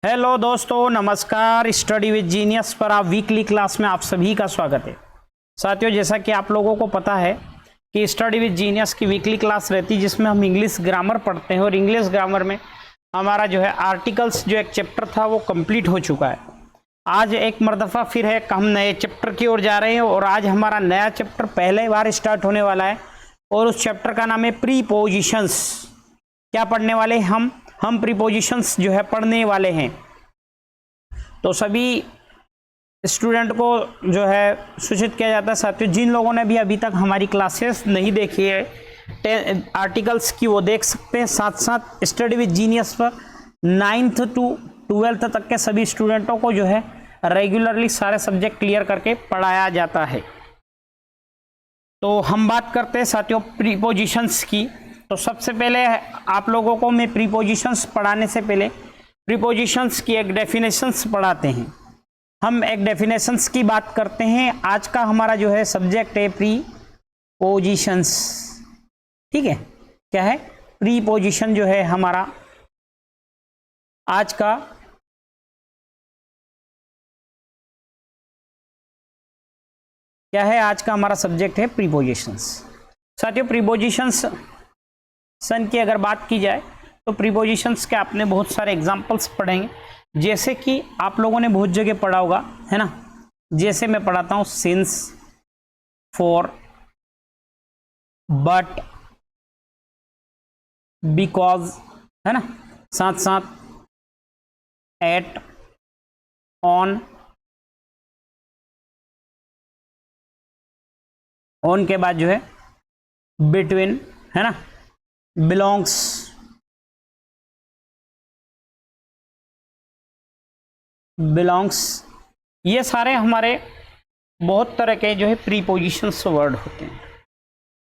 Hello दोस्तों, नमस्कार। Study with genius पर आप वीकली क्लास में आप सभी का स्वागत है। साथियों, जैसा कि आप लोगों को पता है कि स्टडी विद जीनियस की वीकली क्लास रहती है जिसमें हम इंग्लिश ग्रामर पढ़ते हैं और इंग्लिश ग्रामर में हमारा जो है आर्टिकल्स जो एक चैप्टर था वो कंप्लीट हो चुका है। आज एक मरदफ़ा फिर है हम नए चैप्टर की ओर जा रहे हैं और आज हमारा नया चैप्टर पहले बार स्टार्ट होने वाला है और उस चैप्टर का नाम है प्रीपोजिशंस। क्या पढ़ने वाले हम प्रीपोजिशंस जो है पढ़ने वाले हैं। तो सभी स्टूडेंट को जो है सूचित किया जाता है साथियों, जिन लोगों ने भी अभी तक हमारी क्लासेस नहीं देखी है आर्टिकल्स की वो देख सकते हैं। साथ साथ स्टडी विद जीनियस पर 9th to 12th तक के सभी स्टूडेंटों को जो है रेगुलरली सारे सब्जेक्ट क्लियर करके पढ़ाया जाता है। तो हम बात करते हैं साथियों प्रीपोजिशंस की। तो सबसे पहले आप लोगों को मैं प्रीपोजिशंस पढ़ाने से पहले प्रीपोजिशंस की एक डेफिनेशंस पढ़ाते हैं। हम एक डेफिनेशंस की बात करते हैं। आज का हमारा जो है सब्जेक्ट है प्रीपोजिशंस। ठीक है, क्या है प्रीपोजिशन जो है हमारा आज का क्या है, आज का हमारा सब्जेक्ट है प्रीपोजिशंस। साथियों, प्रीपोजिशंस की अगर बात की जाए तो प्रीपोजिशंस के आपने बहुत सारे एग्जांपल्स पढ़ेंगे, जैसे कि आप लोगों ने बहुत जगह पढ़ा होगा, है ना। जैसे मैं पढ़ाता हूं सिंस, फॉर, बट, बिकॉज, है ना। साथ साथ एट, ऑन के बाद जो है बिटवीन, है ना, बिलोंग्स, ये सारे हमारे बहुत तरह के जो है प्रीपोजिशंस वर्ड होते हैं।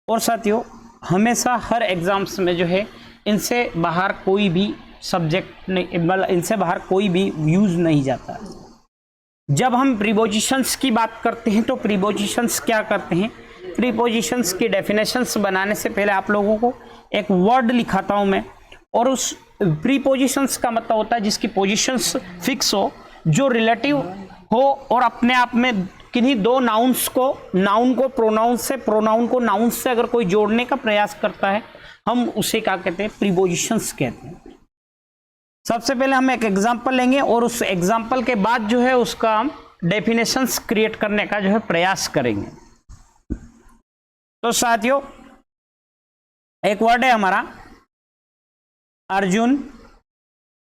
और साथियों, हमेशा हर एग्जाम्स में जो है इनसे बाहर कोई भी सब्जेक्ट नहीं, मतलब इनसे बाहर कोई भी यूज नहीं जाता। जब हम प्रीपोजिशंस की बात करते हैं तो प्रीपोजिशंस क्या करते हैं, प्रीपोजिशंस की डेफिनेशंस बनाने से पहले आप लोगों को एक वर्ड लिखाता हूं मैं, और उस प्रीपोजिशंस का मतलब होता है जिसकी पोजीशंस फिक्स हो, जो रिलेटिव हो और अपने आप में किन्हीं दो नाउन्स को, नाउन को प्रोनाउन से, प्रोनाउन को नाउन से अगर कोई जोड़ने का प्रयास करता है, हम उसे क्या कहते हैं, प्रीपोजिशंस कहते हैं। सबसे पहले हम एक एग्जांपल लेंगे और उस एग्जांपल के बाद जो है उसका हम डेफिनेशंस क्रिएट करने का जो है प्रयास करेंगे। तो साथियों, एक वर्ड है हमारा Arjun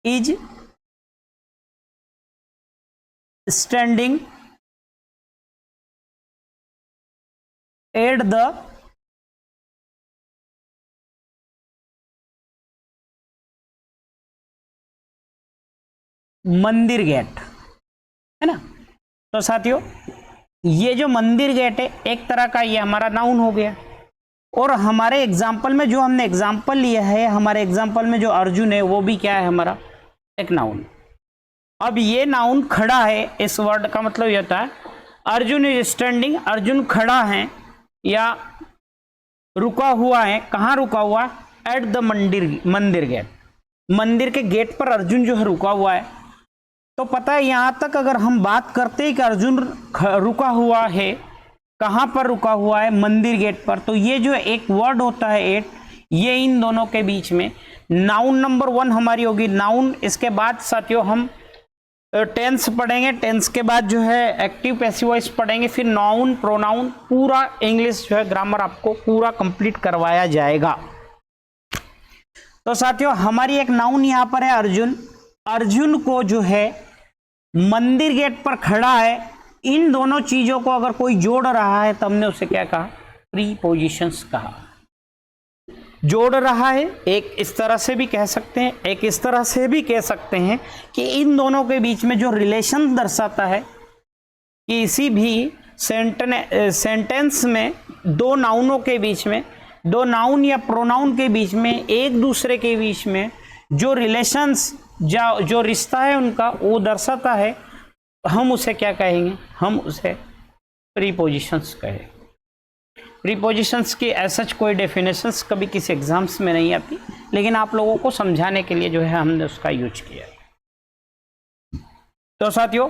is standing at the मंदिर गेट, है ना। तो साथियों, ये जो मंदिर गेट है एक तरह का ये हमारा नाउन हो गया, और हमारे एग्जाम्पल में जो हमने एग्जाम्पल लिया है, हमारे एग्जाम्पल में जो अर्जुन है वो भी क्या है, हमारा एक नाउन। अब ये नाउन खड़ा है, इस वर्ड का मतलब ये होता है अर्जुन इज स्टैंडिंग, अर्जुन खड़ा है या रुका हुआ है। कहाँ रुका हुआ? एट द मंदिर गेट, मंदिर के गेट पर अर्जुन जो है रुका हुआ है। तो पता है, यहां तक अगर हम बात करते हैं कि अर्जुन रुका हुआ है, कहां पर रुका हुआ है, मंदिर गेट पर, तो ये जो एक वर्ड होता है एट, ये इन दोनों के बीच में नाउन नंबर 1 हमारी होगी नाउन। इसके बाद साथियों हम टेंस पढ़ेंगे, टेंस के बाद जो है एक्टिव पैसिव वॉइस पढ़ेंगे, फिर नाउन प्रोनाउन, पूरा इंग्लिश जो है ग्रामर आपको पूरा कंप्लीट करवाया जाएगा। तो साथियों, हमारी एक नाउन यहां पर है अर्जुन। अर्जुन को जो है मंदिर गेट पर खड़ा है, इन दोनों चीजों को अगर कोई जोड़ रहा है तो हमने उसे क्या कहा, प्रीपोजिशंस कहा। जोड़ रहा है, एक इस तरह से भी कह सकते हैं, एक इस तरह से भी कह सकते हैं कि इन दोनों के बीच में जो रिलेशन दर्शाता है, किसी भी सेंटेंस में दो नाउनों के बीच में, दो नाउन या प्रोनाउन के बीच में, एक दूसरे के बीच में जो रिलेशंस, जो रिश्ता है उनका, वो दर्शाता है, हम उसे क्या कहेंगे, हम उसे प्रीपोजिशंस कहेंगे। प्रीपोजिशंस की ऐसा कोई डेफिनेशंस कभी किसी एग्जाम्स में नहीं आती, लेकिन आप लोगों को समझाने के लिए जो है हमने उसका यूज किया है। तो साथियों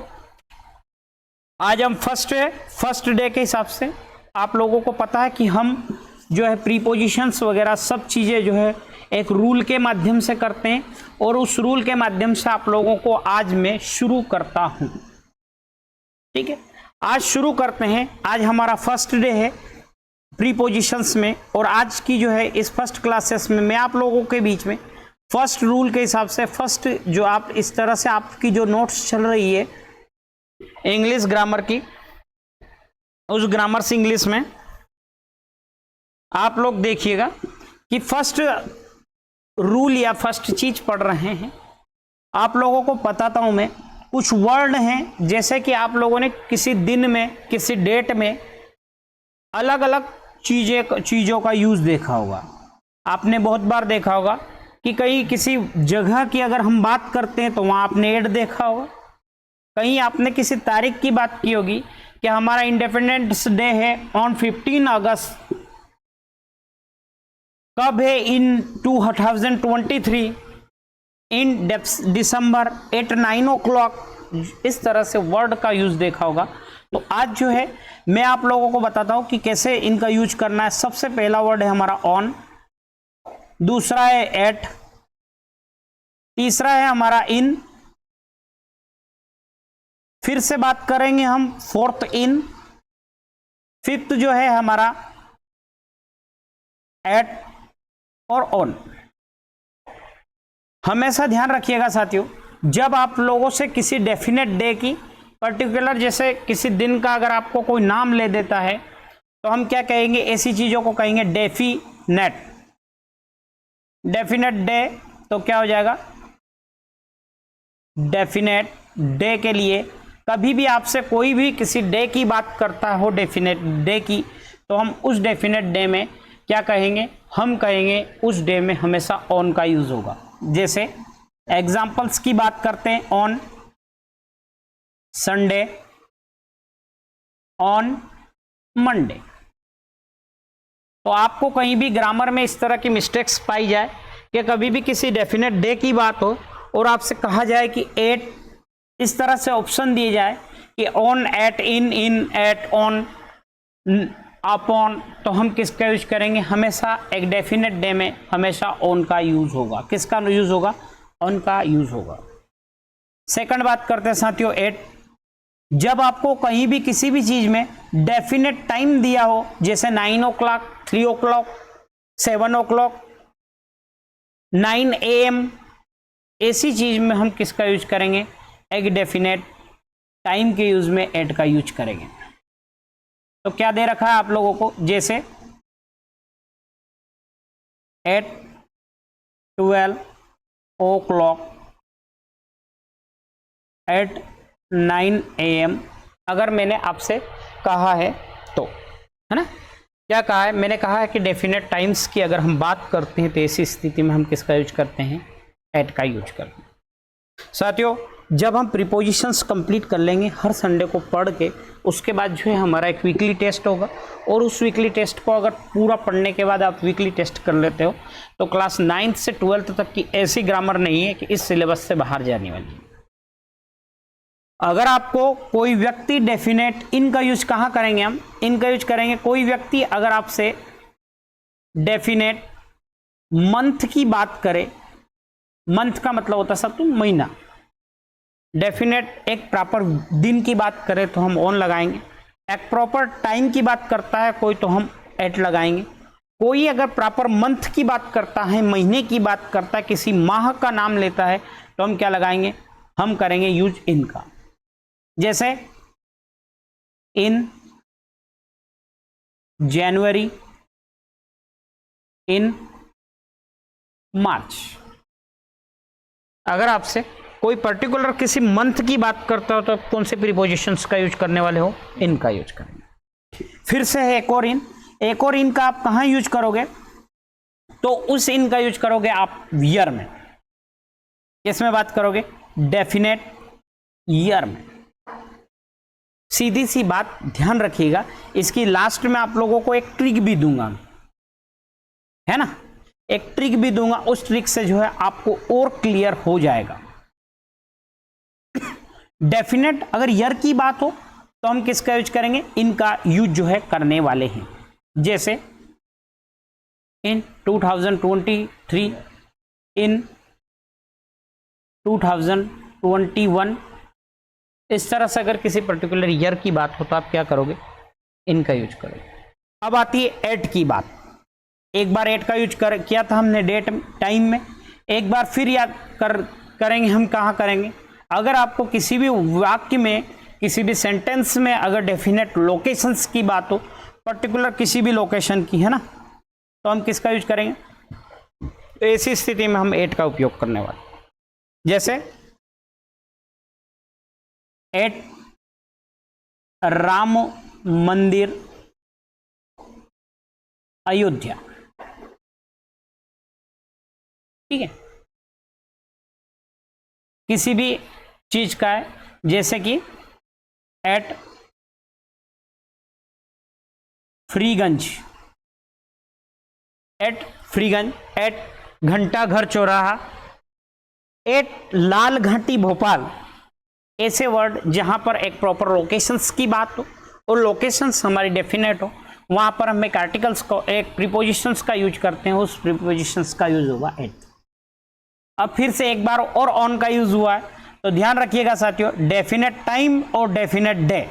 आज हम फर्स्ट डे के हिसाब से आप लोगों को पता है कि हम जो है प्रीपोजिशंस वगैरह सब चीज़ें जो है एक रूल के माध्यम से करते हैं, और उस रूल के माध्यम से आप लोगों को आज मैं शुरू करता हूं। ठीक है, आज शुरू करते हैं। आज हमारा फर्स्ट डे है प्रीपोजिशंस में, और आज की जो है इस फर्स्ट क्लासेस में मैं आप लोगों के बीच में फर्स्ट रूल के हिसाब से फर्स्ट जो आप इस तरह से आपकी जो नोट्स चल रही है इंग्लिश ग्रामर की, उस ग्रामर से इंग्लिश में आप लोग देखिएगा कि फर्स्ट रूल या फर्स्ट चीज पढ़ रहे हैं। आप लोगों को बताता हूं मैं, कुछ वर्ड हैं जैसे कि आप लोगों ने किसी दिन में किसी डेट में अलग अलग चीज़ों का यूज देखा होगा। आपने बहुत बार देखा होगा कि कहीं किसी जगह की अगर हम बात करते हैं तो वहां आपने एड देखा होगा। कहीं आपने किसी तारीख की बात की होगी कि हमारा इंडिपेंडेंस डे है ऑन 15 अगस्त, कब है इन 2023 इन दिसंबर एट 9 o'clock, इस तरह से वर्ड का यूज देखा होगा। तो आज जो है मैं आप लोगों को बताता हूं कि कैसे इनका यूज करना है। सबसे पहला वर्ड है हमारा ऑन, दूसरा है एट, तीसरा है हमारा इन, फिर से बात करेंगे हम फोर्थ इन, फिफ्थ जो है हमारा एट और ऑन। हमेशा ध्यान रखिएगा साथियों, जब आप लोगों से किसी डेफिनेट डे की पर्टिकुलर जैसे किसी दिन का अगर आपको कोई नाम ले देता है तो हम क्या कहेंगे, ऐसी चीजों को कहेंगे डेफिनेट। डेफिनेट डे तो क्या हो जाएगा, डेफिनेट डे के लिए कभी भी आपसे कोई भी किसी डे की बात करता हो डेफिनेट डे की, तो हम उस डेफिनेट डे में क्या कहेंगे, हम कहेंगे उस डे में हमेशा ऑन का यूज होगा। जैसे एग्जाम्पल्स की बात करते हैं, ऑन संडे, ऑन मंडे। तो आपको कहीं भी ग्रामर में इस तरह की मिस्टेक्स पाई जाए कि कभी भी किसी डेफिनेट डे की बात हो और आपसे कहा जाए कि एट, इस तरह से ऑप्शन दिए जाए कि on, at, in, at, on, upon, तो हम किसका यूज करेंगे, हमेशा एक डेफिनेट डे में हमेशा ऑन का यूज होगा। किसका यूज होगा, ऑन का यूज होगा। सेकंड बात करते हैं साथियों एट, जब आपको कहीं भी किसी भी चीज में डेफिनेट टाइम दिया हो, जैसे 9 o'clock, 3 o'clock, 7 o'clock, 9 AM, ऐसी चीज में हम किसका यूज करेंगे, एक डेफिनेट टाइम के यूज में एट का यूज करेंगे। तो क्या दे रखा है आप लोगों को, जैसे एट 12 o'clock, एट 9 AM, अगर मैंने आपसे कहा है तो, है ना, क्या कहा है, मैंने कहा है कि डेफिनेट टाइम्स की अगर हम बात करते हैं तो ऐसी स्थिति में हम किसका यूज करते हैं, एट का यूज करते हैं। साथियों जब हम प्रीपोजिशंस कंप्लीट कर लेंगे हर संडे को पढ़ के, उसके बाद जो है हमारा एक वीकली टेस्ट होगा, और उस वीकली टेस्ट को अगर पूरा पढ़ने के बाद आप वीकली टेस्ट कर लेते हो तो क्लास 9th से 12th तक की ऐसी ग्रामर नहीं है कि इस सिलेबस से बाहर जाने वाली है। अगर आपको कोई व्यक्ति डेफिनेट, इनका यूज कहाँ करेंगे हम, इनका यूज करेंगे कोई व्यक्ति अगर आपसे डेफिनेट मंथ की बात करे, मंथ का मतलब होता है सब महीना, डेफिनेट एक प्रॉपर दिन की बात करें तो हम ऑन लगाएंगे, एक प्रॉपर टाइम की बात करता है कोई तो हम एट लगाएंगे, कोई अगर प्रॉपर मंथ की बात करता है, महीने की बात करता है, किसी माह का नाम लेता है तो हम क्या लगाएंगे, हम करेंगे यूज इन का। जैसे इन जनवरी, इन मार्च। अगर आपसे कोई पर्टिकुलर किसी मंथ की बात करता हो तो कौन से प्रीपोजिशंस का यूज करने वाले हो, इनका यूज करेंगे। फिर से है एक और इन, एक और इन का आप कहां यूज करोगे, तो उस इन का यूज करोगे आप ईयर में। किसमें बात करोगे, डेफिनेट ईयर में। सीधी सी बात ध्यान रखिएगा, इसकी लास्ट में आप लोगों को एक ट्रिक भी दूंगा, है ना, एक ट्रिक भी दूंगा, उस ट्रिक से जो है आपको और क्लियर हो जाएगा। डेफिनेट अगर ईयर की बात हो तो हम किसका यूज करेंगे, इनका यूज जो है करने वाले हैं। जैसे इन 2023, इन 2021, इस तरह से अगर किसी पर्टिकुलर ईयर की बात हो तो आप क्या करोगे, इनका यूज करोगे। अब आती है एट की बात। एक बार एट का यूज किया था हमने डेट टाइम में, एक बार फिर याद करेंगे हम कहाँ करेंगे, अगर आपको किसी भी वाक्य में, किसी भी सेंटेंस में अगर डेफिनेट लोकेशंस की बात हो, पर्टिकुलर किसी भी लोकेशन की, है ना, तो हम किसका यूज करेंगे, तो ऐसी स्थिति में हम एट का उपयोग करने वाले। जैसे एट राम मंदिर अयोध्या, ठीक है, किसी भी चीज का है, जैसे कि एट फ्रीगंज, एट घंटा घर चौराहा, एट लाल घाटी भोपाल। ऐसे वर्ड जहां पर एक प्रॉपर लोकेशंस की बात हो और लोकेशंस हमारी डेफिनेट हो, वहां पर हम एक आर्टिकल्स को, एक प्रीपोजिशंस का यूज करते हैं, उस प्रीपोजिशंस का यूज होगा एट। अब फिर से एक बार और ऑन का यूज हुआ है, तो ध्यान रखिएगा साथियों, डेफिनेट टाइम और डेफिनेट डे।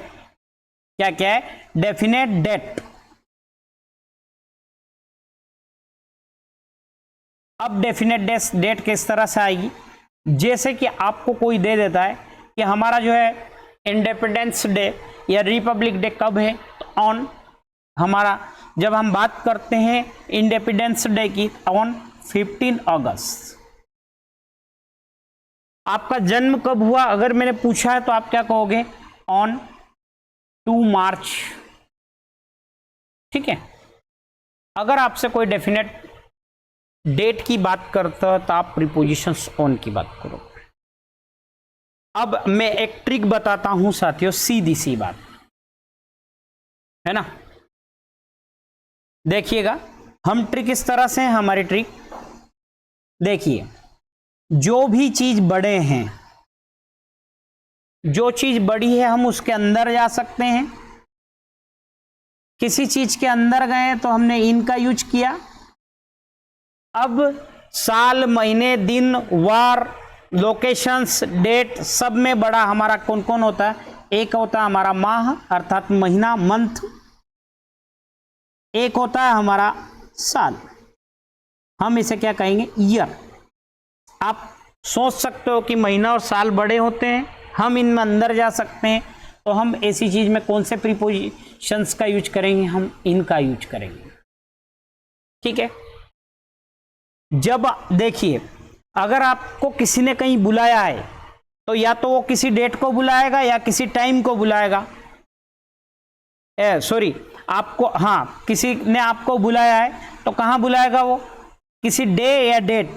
क्या क्या है, डेफिनेट डेट। अब डेफिनेट डेट किस तरह से आएगी, जैसे कि आपको कोई दे देता है कि हमारा जो है इंडिपेंडेंस डे या रिपब्लिक डे कब है, ऑन हमारा, जब हम बात करते हैं इंडिपेंडेंस डे की, ऑन 15 अगस्त। आपका जन्म कब हुआ अगर मैंने पूछा है तो आप क्या कहोगे, ऑन 2 मार्च, ठीक है। अगर आपसे कोई डेफिनेट डेट की बात करता है तो आप प्रीपोजिशंस ऑन की बात करो। अब मैं एक ट्रिक बताता हूं साथियों, सीधी सी बात है ना, देखिएगा हम ट्रिक इस तरह से, हमारी ट्रिक देखिए, जो भी चीज बड़े हैं, जो चीज बड़ी है हम उसके अंदर जा सकते हैं। किसी चीज के अंदर गए तो हमने इनका यूज किया। अब साल, महीने, दिन, वार, लोकेशंस, डेट, सब में बड़ा हमारा कौन कौन होता है, एक होता है हमारा माह अर्थात महीना, मंथ, एक होता है हमारा साल, हम इसे क्या कहेंगे, ईयर। आप सोच सकते हो कि महीना और साल बड़े होते हैं, हम इनमें अंदर जा सकते हैं, तो हम ऐसी चीज में कौन से प्रीपोजिशंस का यूज करेंगे, हम इनका यूज करेंगे, ठीक है। जब देखिए, अगर आपको किसी ने कहीं बुलाया है तो या तो वो किसी डेट को बुलाएगा या किसी टाइम को बुलाएगा, सॉरी आपको, हाँ किसी ने आपको बुलाया है तो कहाँ बुलाएगा, वो किसी डे या डेट,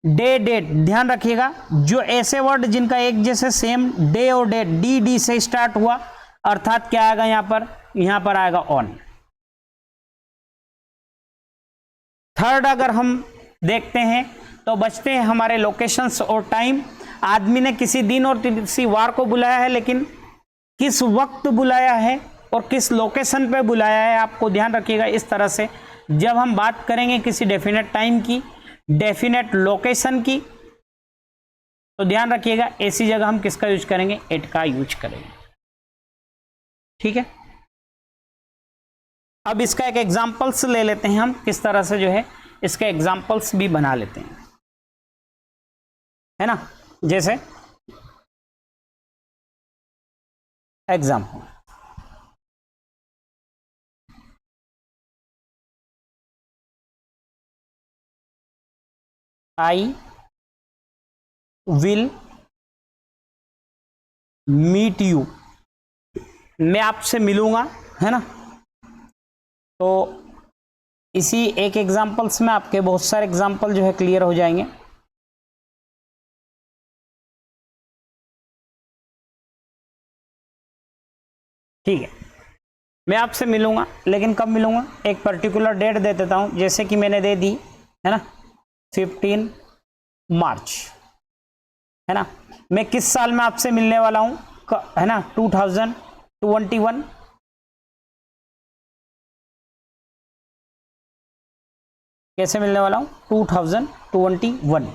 डे डेट। ध्यान रखिएगा, जो ऐसे वर्ड जिनका एक जैसे सेम डे और डेट, डी डी से स्टार्ट हुआ, अर्थात क्या आएगा यहां पर आएगा ऑन। थर्ड अगर हम देखते हैं तो बचते हैं हमारे लोकेशंस और टाइम। आदमी ने किसी दिन और किसी वार को बुलाया है, लेकिन किस वक्त बुलाया है और किस लोकेशन पे बुलाया है, आपको ध्यान रखिएगा। इस तरह से जब हम बात करेंगे किसी डेफिनेट टाइम की, डेफिनेट लोकेशन की, तो ध्यान रखिएगा ऐसी जगह हम किसका यूज करेंगे, एट का यूज करेंगे, ठीक है। अब इसका एक एग्जांपल्स ले लेते हैं हम, किस तरह से जो है इसके एग्जांपल्स भी बना लेते हैं, है ना। जैसे example, I will meet you, मैं आपसे मिलूंगा, है ना। तो इसी एक एग्जाम्पल्स में आपके बहुत सारे एग्जाम्पल जो है क्लियर हो जाएंगे। ठीक है, मैं आपसे मिलूंगा, लेकिन कब मिलूंगा, एक पर्टिकुलर डेट दे देता हूं, जैसे कि मैंने दे दी, है ना, 15 मार्च, है ना। मैं किस साल में आपसे मिलने वाला हूं, है ना 2021, कैसे मिलने वाला हूं 2021।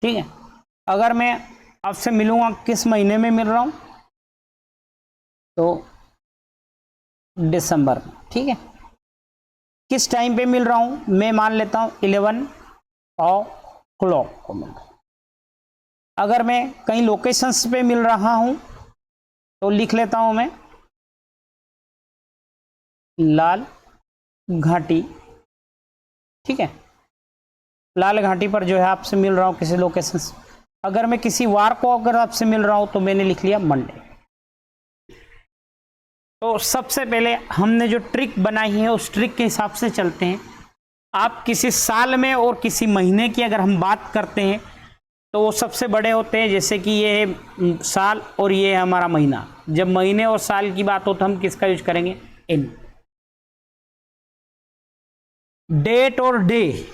ठीक है, अगर मैं आपसे मिलूंगा किस महीने में मिल रहा हूं तो दिसंबर में। ठीक है, किस टाइम पे मिल रहा हूं, मैं मान लेता हूं 11 o'clock को मिल रहा हूं। अगर मैं कहीं लोकेशंस पे मिल रहा हूं तो लिख लेता हूं मैं लाल घाटी। ठीक है, लाल घाटी पर जो है आपसे मिल रहा हूं किसी लोकेशन से। अगर मैं किसी वार को अगर आपसे मिल रहा हूं तो मैंने लिख लिया मंडे। तो सबसे पहले हमने जो ट्रिक बनाई है उस ट्रिक के हिसाब से चलते हैं। आप किसी साल में और किसी महीने की अगर हम बात करते हैं तो वो सबसे बड़े होते हैं, जैसे कि ये है साल और ये है हमारा महीना। जब महीने और साल की बात हो तो हम किसका यूज करेंगे, इन। डेट और डे,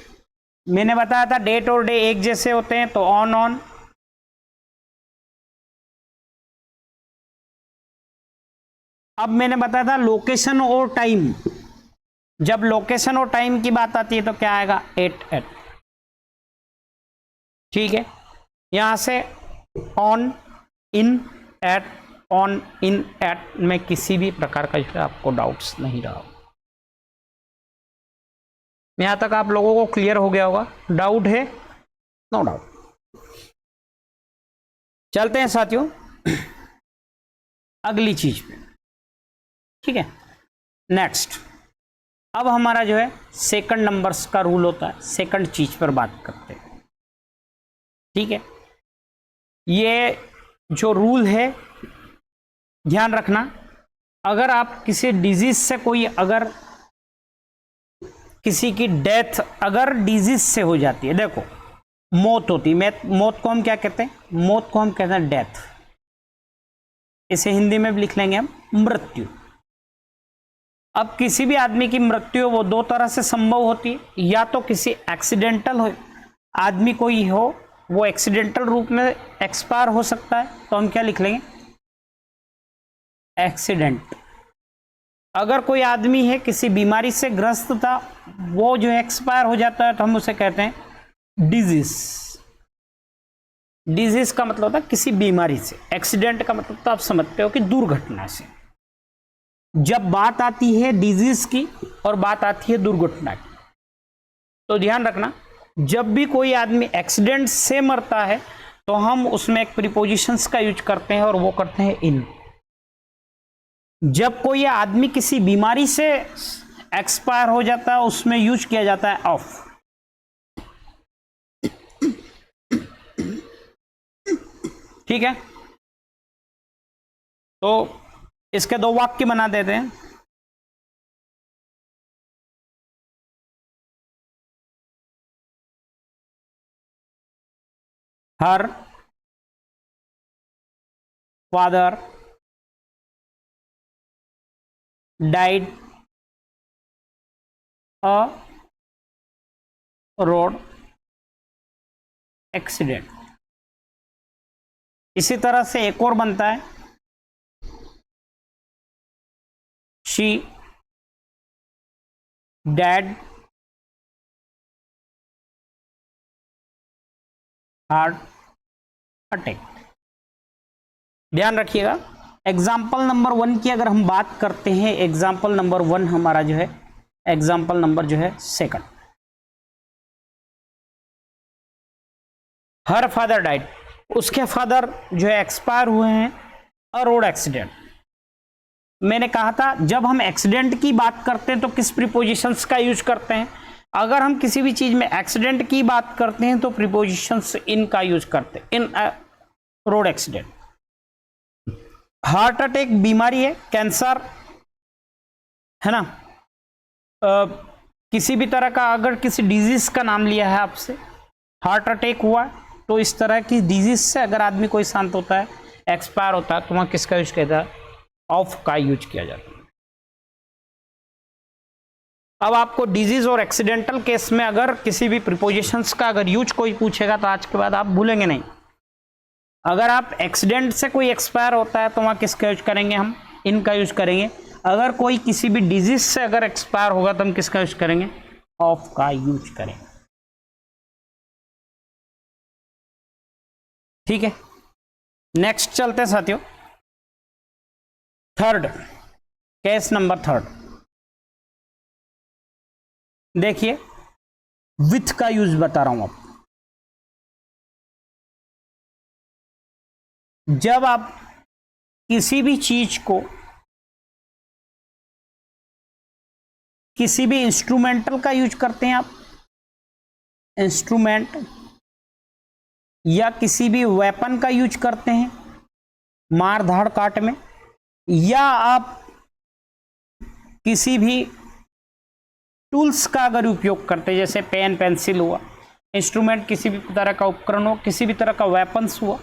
मैंने बताया था डेट और डे एक जैसे होते हैं तो ऑन। अब मैंने बताया था लोकेशन और टाइम, जब लोकेशन और टाइम की बात आती है तो क्या आएगा, एट। ठीक है, यहां से on in at, on in at में किसी भी प्रकार का जो है आपको डाउट्स नहीं रहा। यहां तक आप लोगों को क्लियर हो गया होगा, डाउट है, नो डाउट। चलते हैं साथियों अगली चीज पे। ठीक है, नेक्स्ट अब हमारा जो है सेकंड नंबर्स का रूल होता है, सेकंड चीज पर बात करते हैं। ठीक है, ये जो रूल है ध्यान रखना, अगर आप किसी डिजीज से कोई अगर किसी की डेथ अगर डिजीज से हो जाती है, देखो मौत होती है, मौत को हम क्या कहते हैं, मौत को हम कहते हैं डेथ। इसे हिंदी में भी लिख लेंगे हम मृत्यु। अब किसी भी आदमी की मृत्यु वो दो तरह से संभव होती है, या तो किसी एक्सीडेंटल हो, आदमी कोई हो वो एक्सीडेंटल रूप में एक्सपायर हो सकता है, तो हम क्या लिख लेंगे, एक्सीडेंट। अगर कोई आदमी है किसी बीमारी से ग्रस्त था, वो जो एक्सपायर हो जाता है तो हम उसे कहते हैं डिजीज। डिजीज का मतलब होता है किसी बीमारी से, एक्सीडेंट का मतलब तो आप समझते हो कि दुर्घटना से। जब बात आती है डिजीज की और बात आती है दुर्घटना की, तो ध्यान रखना जब भी कोई आदमी एक्सीडेंट से मरता है तो हम उसमें एक प्रीपोजिशंस का यूज करते हैं और वो करते हैं इन। जब कोई आदमी किसी बीमारी से एक्सपायर हो जाता है उसमें यूज किया जाता है ऑफ। ठीक है, तो इसके दो वाक्य बना देते हैं। Her father died a road accident। इसी तरह से एक और बनता है, she died हार्ट अटैक। ध्यान रखिएगा, एग्जाम्पल नंबर 1 की अगर हम बात करते हैं, एग्जाम्पल नंबर 1 हमारा जो है एग्जाम्पल नंबर जो है सेकंड, हर फादर डाइड, उसके फादर जो है एक्सपायर हुए हैं अ रोड एक्सीडेंट। मैंने कहा था जब हम एक्सीडेंट की बात करते हैं तो किस प्रीपोजिशंस का यूज करते हैं, अगर हम किसी भी चीज में एक्सीडेंट की बात करते हैं तो प्रीपोजिशंस इन का यूज करते हैं, इन रोड एक्सीडेंट। हार्ट अटैक बीमारी है, कैंसर है ना, किसी भी तरह का अगर किसी डिजीज का नाम लिया है आपसे, हार्ट अटैक हुआ, तो इस तरह की डिजीज से अगर आदमी कोई शांत होता है, एक्सपायर होता है, तो वहां किसका यूज कहता है, ऑफ का यूज किया जाता है। अब आपको डिजीज और एक्सीडेंटल केस में अगर किसी भी प्रीपोजिशंस का अगर यूज कोई पूछेगा तो आज के बाद आप भूलेंगे नहीं। अगर आप एक्सीडेंट से कोई एक्सपायर होता है तो वहां किसका यूज करेंगे, हम इन का यूज करेंगे। अगर कोई किसी भी डिजीज से अगर एक्सपायर होगा तो हम किसका यूज करेंगे, ऑफ का यूज करेंगे। ठीक है, नेक्स्ट चलते हैं साथियों, थर्ड केस नंबर थर्ड। देखिए विथ का यूज बता रहा हूं आपको। जब आप किसी भी चीज को किसी भी इंस्ट्रूमेंटल का यूज करते हैं, आप इंस्ट्रूमेंट या किसी भी वेपन का यूज करते हैं मार धाड़ काट में, या आप किसी भी टूल्स का अगर उपयोग करते हैं, जैसे पेन पेंसिल हुआ, इंस्ट्रूमेंट किसी भी तरह का उपकरण हो, किसी भी तरह का वेपन्स हुआ,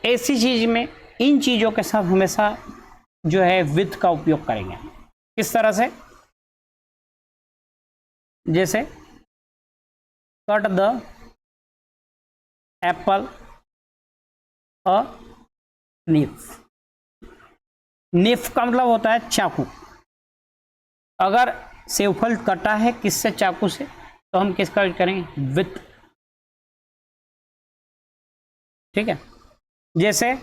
ऐसी चीज में इन चीजों के साथ हमेशा जो है विथ का उपयोग करेंगे। किस तरह से, जैसे cut the Apple a nif. Nif का मतलब होता है चाकू। अगर सेवफल कटा है किससे, चाकू से, तो हम किसका यूज करेंगे, विथ। ठीक है, जैसे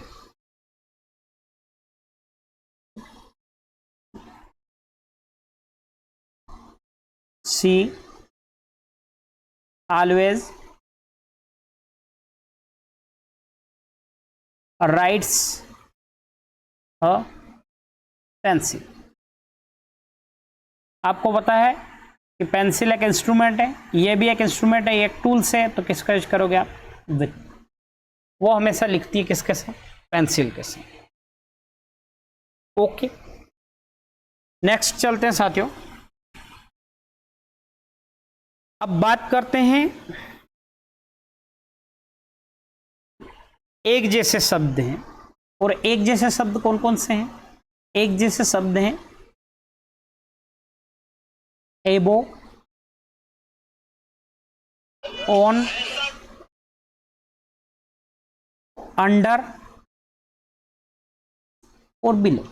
सी ऑलवेज राइट्स अ पेंसिल। आपको पता है कि पेंसिल एक इंस्ट्रूमेंट है, ये भी एक इंस्ट्रूमेंट है, ये एक टूल से, तो किसका यूज करोगे आप, विथ। वो हमेशा लिखती है किसके साथ, पेंसिल के साथ। ओके, नेक्स्ट चलते हैं साथियों। अब बात करते हैं एक जैसे शब्द हैं, और एक जैसे शब्द कौन कौन से हैं। एक जैसे शब्द हैं एबो, ऑन, अंडर और बिलो।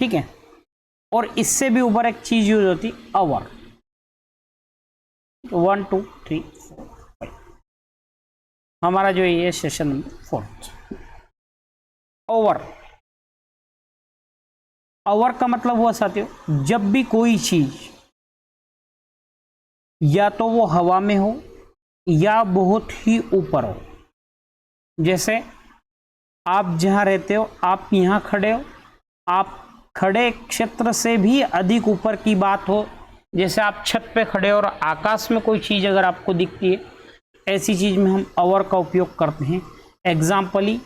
ठीक है, और इससे भी ऊपर एक चीज यूज होती, अवर। 1 2 3 4 5, हमारा जो ये सेशन नंबर 4। ओवर, ओवर का मतलब हुआ साथियों, जब भी कोई चीज या तो वो हवा में हो या बहुत ही ऊपर हो। जैसे आप जहां रहते हो, आप यहां खड़े हो, आप खड़े क्षेत्र से भी अधिक ऊपर की बात हो, जैसे आप छत पे खड़े हो और आकाश में कोई चीज अगर आपको दिखती है, ऐसी चीज में हम ओवर का उपयोग करते हैं। एग्जाम्पली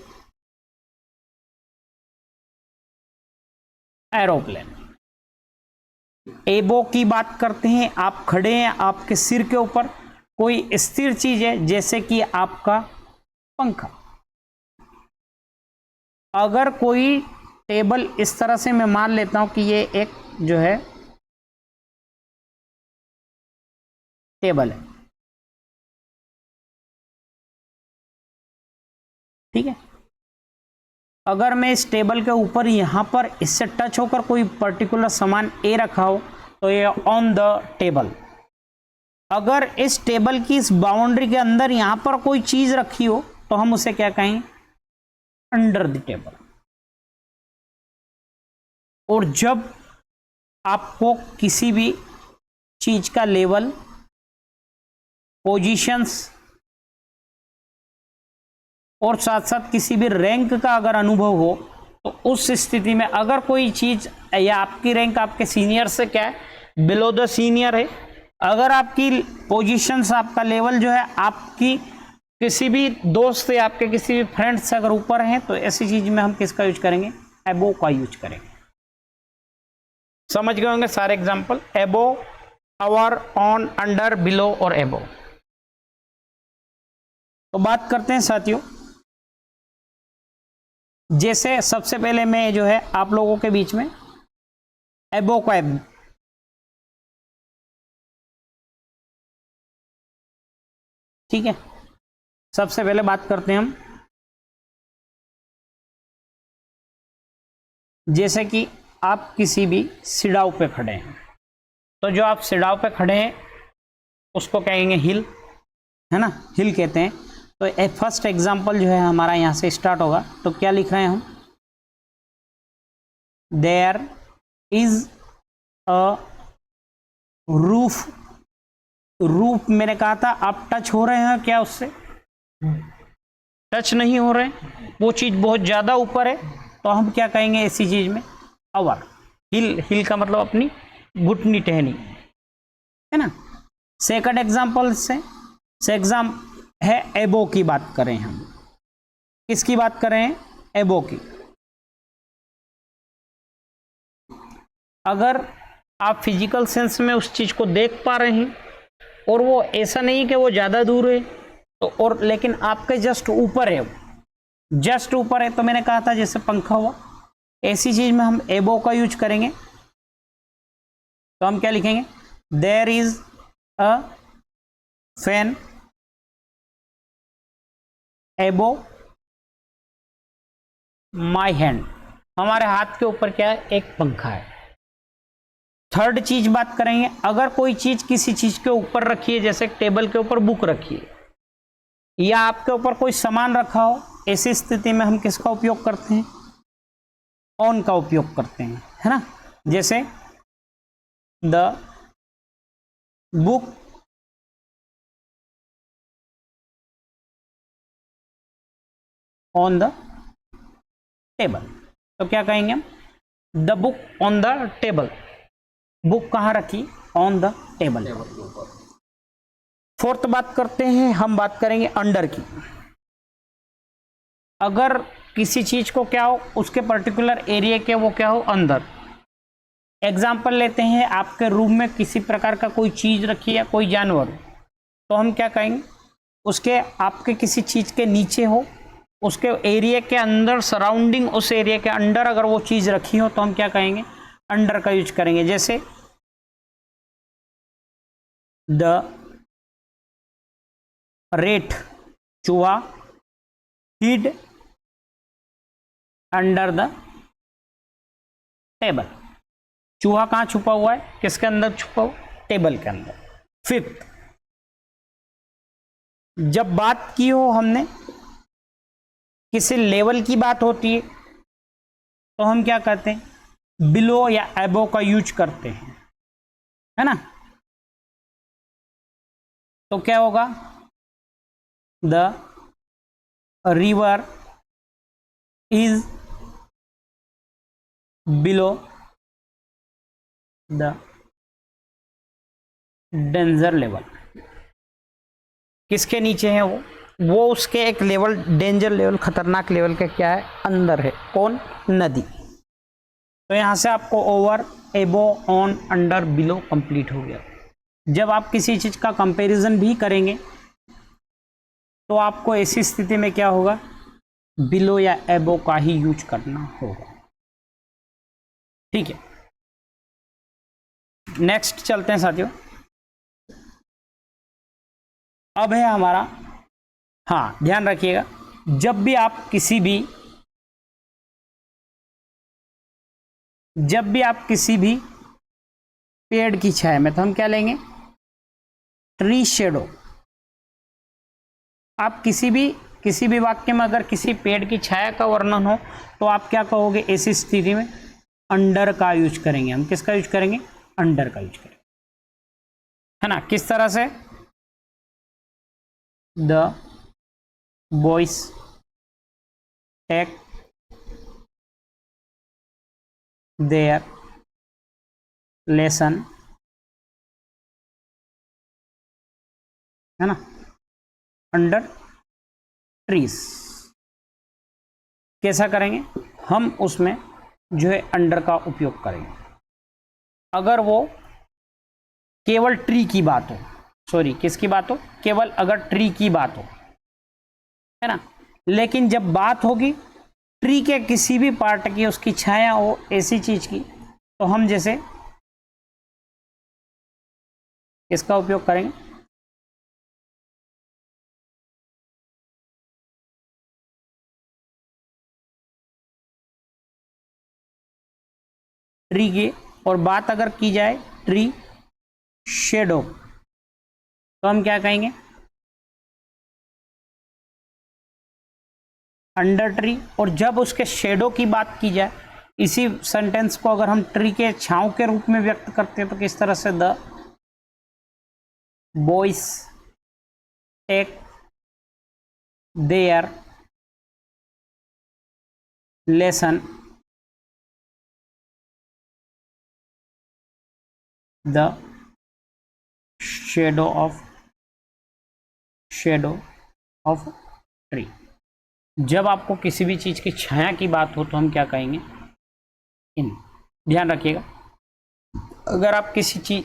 एरोप्लेन। एबो की बात करते हैं, आप खड़े हैं, आपके सिर के ऊपर कोई स्थिर चीज है, जैसे कि आपका पंखा। अगर कोई टेबल इस तरह से मैं मान लेता हूं कि ये एक जो है टेबल है, ठीक है। अगर मैं इस टेबल के ऊपर यहां पर इससे टच होकर कोई पर्टिकुलर सामान ए रखा हो तो ये ऑन द टेबल। अगर इस टेबल की इस बाउंड्री के अंदर यहां पर कोई चीज रखी हो तो हम उसे क्या कहेंगे, अंडर द टेबल। और जब आपको किसी भी चीज का लेवल, पोजीशंस और साथ साथ किसी भी रैंक का अगर अनुभव हो, तो उस स्थिति में अगर कोई चीज या आपकी रैंक आपके सीनियर से क्या है, बिलो द सीनियर है, अगर आपकी पोजीशंस, आपका लेवल जो है आपकी किसी भी दोस्त या आपके किसी भी फ्रेंड से अगर ऊपर है, तो ऐसी चीज में हम किसका यूज करेंगे, एबो का यूज करेंगे। समझ गए होंगे सारे एग्जाम्पल, एबो, ओवर, ऑन, अंडर, बिलो और एबो। तो बात करते हैं साथियों जैसे सबसे पहले मैं जो है आप लोगों के बीच में एबोक्वेब, ठीक है, सबसे पहले बात करते हैं हम। जैसे कि आप किसी भी सिडाव पे खड़े हैं, तो जो आप सिडाव पे खड़े हैं उसको कहेंगे हिल, है ना, हिल कहते हैं। तो फर्स्ट एग्जांपल जो है हमारा यहां से स्टार्ट होगा। तो क्या लिख रहे हैं हम, there is a roof. Roof मैंने कहा था आप टच हो रहे हैं क्या उससे? टच नहीं हो रहे, वो चीज बहुत ज्यादा ऊपर है, तो हम क्या कहेंगे ऐसी चीज में, अवर। हिल, हिल का मतलब अपनी घुटनी टहनी, है ना। सेकंड एग्जांपल से एग्जाम है एबो की बात करें हम। किसकी बात करें? एबो की। अगर आप फिजिकल सेंस में उस चीज को देख पा रहे हैं और वो ऐसा नहीं कि वो ज्यादा दूर है, तो और लेकिन आपके जस्ट ऊपर है, जस्ट ऊपर है, तो मैंने कहा था जैसे पंखा हुआ, ऐसी चीज में हम एबो का यूज करेंगे। तो हम क्या लिखेंगे, देयर इज अ फैन एबो माई हैंड। हमारे हाथ के ऊपर क्या है, एक पंखा है। थर्ड चीज बात करेंगे, अगर कोई चीज किसी चीज के ऊपर रखी है, जैसे टेबल के ऊपर बुक रखी है या आपके ऊपर कोई सामान रखा हो, ऐसी स्थिति में हम किसका उपयोग करते हैं? ऑन का उपयोग करते हैं, है ना। जैसे the book on the table. तो क्या कहेंगे हम, the book on the table. Book कहां रखी? On the table. फोर्थ बात करते हैं हम, बात करेंगे अंडर की। अगर किसी चीज को क्या हो, उसके पर्टिकुलर एरिया के वो क्या हो, अंदर। एग्जाम्पल लेते हैं, आपके रूम में किसी प्रकार का कोई चीज रखी है, कोई जानवर, तो हम क्या कहेंगे, उसके आपके किसी चीज के नीचे हो, उसके एरिया के अंदर, सराउंडिंग उस एरिया के अंडर अगर वो चीज रखी हो, तो हम क्या कहेंगे, अंडर का यूज करेंगे। जैसे द रेट, चूहा, हिड अंडर द टेबल। चूहा कहां छुपा हुआ है, किसके अंदर छुपा हुआ? टेबल के अंदर। फिफ्थ, जब बात की हो हमने, किसी लेवल की बात होती है, तो हम क्या करते हैं, बिलो या एबो का यूज करते हैं, है ना। तो क्या होगा, the river is below the danger level. किसके नीचे है वो उसके एक लेवल, डेंजर लेवल, खतरनाक लेवल के क्या है, अंदर है। कौन? नदी। तो यहां से आपको ओवर, एबो, ऑन, अंडर, बिलो कंप्लीट हो गया। जब आप किसी चीज का कंपैरिजन भी करेंगे तो आपको ऐसी स्थिति में क्या होगा, बिलो या एबो का ही यूज करना होगा, ठीक है। नेक्स्ट चलते हैं साथियों। अब है हमारा, हाँ ध्यान रखिएगा, जब भी आप किसी भी पेड़ की छाया में, तो हम क्या लेंगे, ट्री शेडो। आप किसी भी वाक्य में अगर किसी पेड़ की छाया का वर्णन हो, तो आप क्या कहोगे ऐसी स्थिति में, अंडर का यूज करेंगे। हम किसका यूज करेंगे? अंडर का यूज करेंगे, है ना। किस तरह से, the boys take their lesson, है ना, अंडर ट्रीज। कैसा करेंगे हम, उसमें जो है अंडर का उपयोग करेंगे। अगर वो केवल ट्री की बात हो, सॉरी किसकी बात हो, केवल अगर ट्री की बात हो, है ना। लेकिन जब बात होगी ट्री के किसी भी पार्ट की उसकी छाया हो ऐसी चीज की, तो हम जैसे इसका उपयोग करेंगे। ट्री की, और बात अगर की जाए ट्री शेडो, तो हम क्या कहेंगे, अंडर ट्री। और जब उसके शेडो की बात की जाए, इसी सेंटेंस को अगर हम ट्री के छांव के रूप में व्यक्त करते हैं तो किस तरह से, the boys take their lesson the shadow of tree. जब आपको किसी भी चीज की छाया की बात हो तो हम क्या कहेंगे, इन। ध्यान रखिएगा, अगर आप किसी चीज,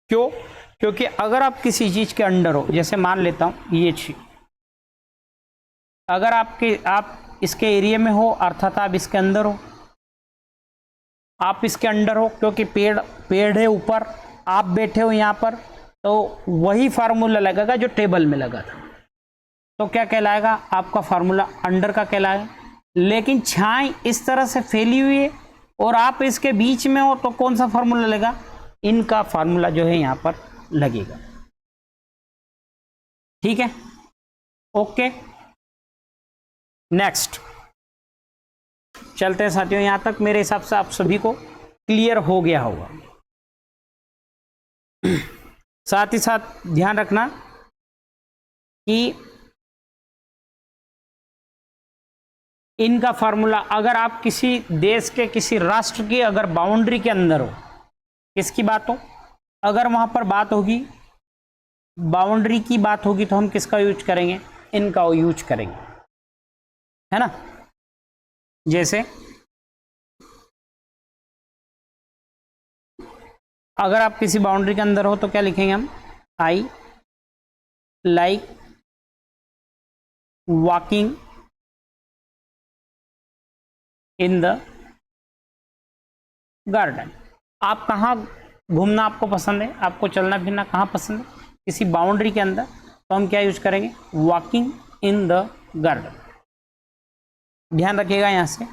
क्योंकि अगर आप किसी चीज के अंडर हो, जैसे मान लेता हूं ये चीज, अगर आप इसके एरिया में हो अर्थात आप इसके अंदर हो, आप इसके अंडर हो क्योंकि पेड़ है ऊपर, आप बैठे हो यहां पर, तो वही फार्मूला लगेगा जो टेबल में लगा था, तो क्या कहलाएगा, आपका फार्मूला अंडर का कहलाएगा। लेकिन छाई इस तरह से फैली हुई है और आप इसके बीच में हो, तो कौन सा फार्मूला लगेगा, इनका फार्मूला जो है यहां पर लगेगा। ठीक है, ओके। नेक्स्ट चलते हैं साथियों, यहां तक मेरे हिसाब से आप सभी को क्लियर हो गया होगा। साथ ही साथ ध्यान रखना कि इनका फार्मूला, अगर आप किसी देश के, किसी राष्ट्र की अगर बाउंड्री के अंदर हो, किसकी बात हो, अगर वहां पर बात होगी, बाउंड्री की बात होगी, तो हम किसका यूज करेंगे, इनका यूज करेंगे, है ना। जैसे अगर आप किसी बाउंड्री के अंदर हो तो क्या लिखेंगे हम, I like walking in the garden. आप कहाँ घूमना आपको पसंद है, आपको चलना फिरना कहाँ पसंद है, किसी बाउंड्री के अंदर, तो हम क्या यूज करेंगे, वॉकिंग इन द गार्डन। ध्यान रखिएगा यहाँ से।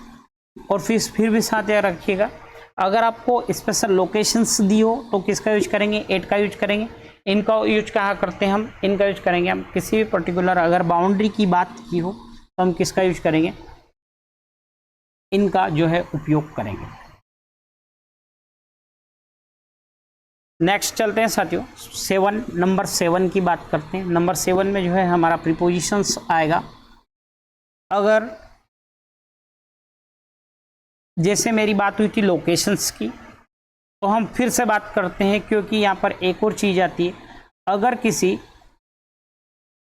और फिर भी साथ याद रखिएगा, अगर आपको स्पेशल लोकेशंस दी हो तो किसका यूज करेंगे, एट का यूज करेंगे। इनका यूज कहाँ करते हैं हम, इनका यूज करेंगे हम किसी भी पर्टिकुलर अगर बाउंड्री की बात की हो तो हम किसका यूज करेंगे, इनका जो है उपयोग करेंगे। नेक्स्ट चलते हैं साथियों, नंबर 7 की बात करते हैं। नंबर 7 में जो है हमारा प्रीपोजिशंस आएगा। अगर जैसे मेरी बात हुई थी लोकेशंस की, तो हम फिर से बात करते हैं, क्योंकि यहाँ पर एक और चीज आती है। अगर किसी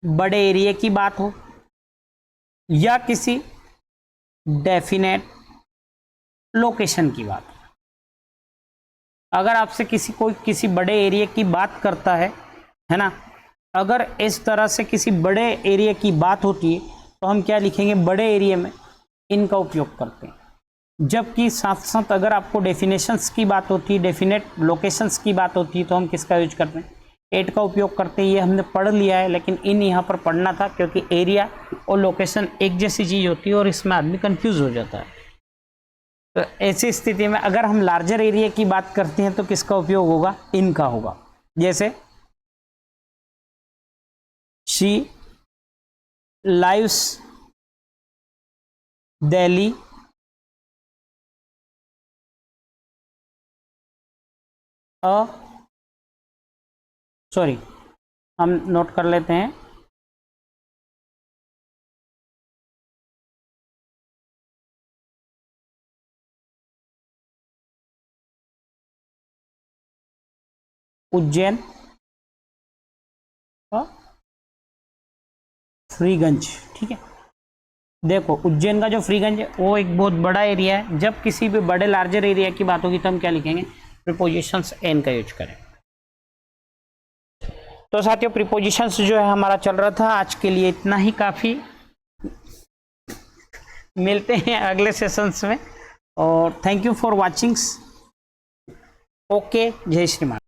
बड़े एरिया की बात हो या किसी डेफिनेट लोकेशन की बात, अगर आपसे कोई किसी बड़े एरिया की बात करता है ना, अगर इस तरह से किसी बड़े एरिया की बात होती है तो हम क्या लिखेंगे, बड़े एरिया में इनका उपयोग करते हैं। जबकि साथ साथ अगर आपको डेफिनेशंस की बात होती है, डेफिनेट लोकेशंस की बात होती है, तो हम किसका यूज करते हैं, एट का उपयोग करते हैं। ये हमने पढ़ लिया है, लेकिन इन यहाँ पर पढ़ना था, क्योंकि एरिया और लोकेशन एक जैसी चीज होती है और इसमें आदमी कंफ्यूज हो जाता है। तो ऐसी स्थिति में अगर हम लार्जर एरिया की बात करते हैं तो किसका उपयोग होगा, इनका होगा। जैसे शी लाइव्स दिल्ली सॉरी, हम नोट कर लेते हैं, उज्जैन फ्रीगंज। ठीक है, देखो उज्जैन का जो फ्रीगंज है वो एक बहुत बड़ा एरिया है। जब किसी भी बड़े लार्जर एरिया की बात होगी तो हम क्या लिखेंगे, प्रीपोजिशंस एन का यूज करें। तो साथियों प्रीपोजिशंस जो है हमारा चल रहा था, आज के लिए इतना ही काफी। मिलते हैं अगले सेशंस में और थैंक यू फॉर वाचिंग्स। ओके, जय श्री मान।